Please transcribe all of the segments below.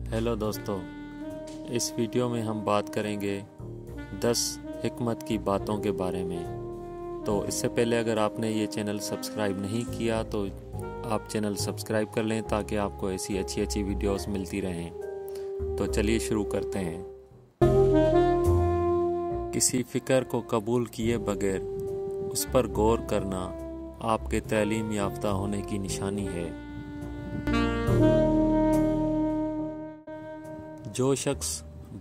Hello दोस्तों, इस video में हम बात करेंगे 10 हिकमत की बातों के बारे में। तो इससे पहले अगर आपने ये चैनल सब्सक्राइब नहीं किया तो आप चैनल सब्सक्राइब कर लें ताकि आपको ऐसी अच्छी वीडियोस मिलती रहें। तो चलिए शुरू करते हैं। किसी फ़िक्र को कबूल किए बगैर उस पर गौर करना आपके तालीम याफ्ता होने की निशानी है। जो शख्स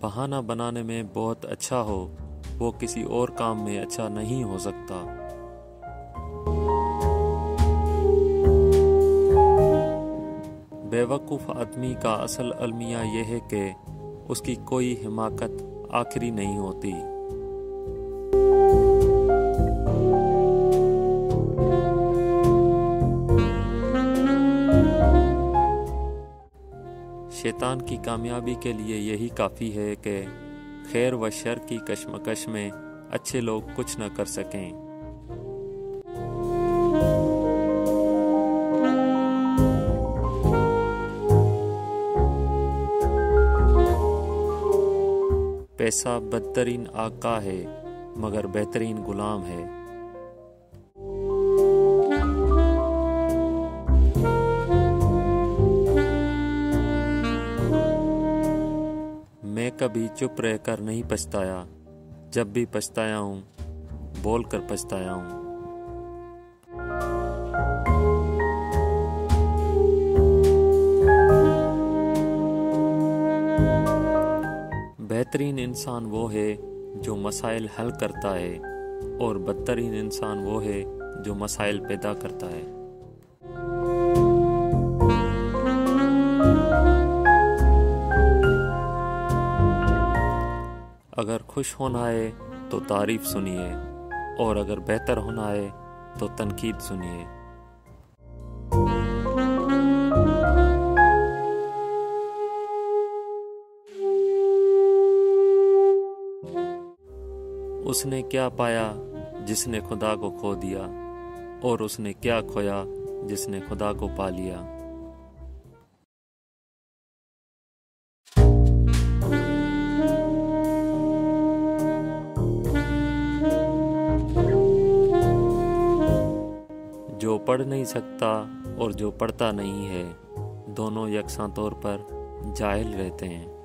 बहाना बनाने में बहुत अच्छा हो वो किसी और काम में अच्छा नहीं हो सकता। बेवकूफ़ आदमी का असल अलमिया यह है कि उसकी कोई हिमाकत आखिरी नहीं होती। शैतान की कामयाबी के लिए यही काफ़ी है कि खैर व शर की कशमकश में अच्छे लोग कुछ न कर सकें। पैसा बदतरीन आका है मगर बेहतरीन गुलाम है। मैं कभी चुप रहकर नहीं पछताया, जब भी पछताया हूँ बोल कर पछताया हूँ। बेहतरीन इंसान वो है जो मसाइल हल करता है और बदतरीन इंसान वो है जो मसाइल पैदा करता है। अगर खुश होना है तो तारीफ सुनिए और अगर बेहतर होना है तो तनकीद सुनिए। उसने क्या पाया जिसने खुदा को खो दिया और उसने क्या खोया जिसने खुदा को पा लिया। जो पढ़ नहीं सकता और जो पढ़ता नहीं है दोनों यकसां तौर पर जाहिल रहते हैं।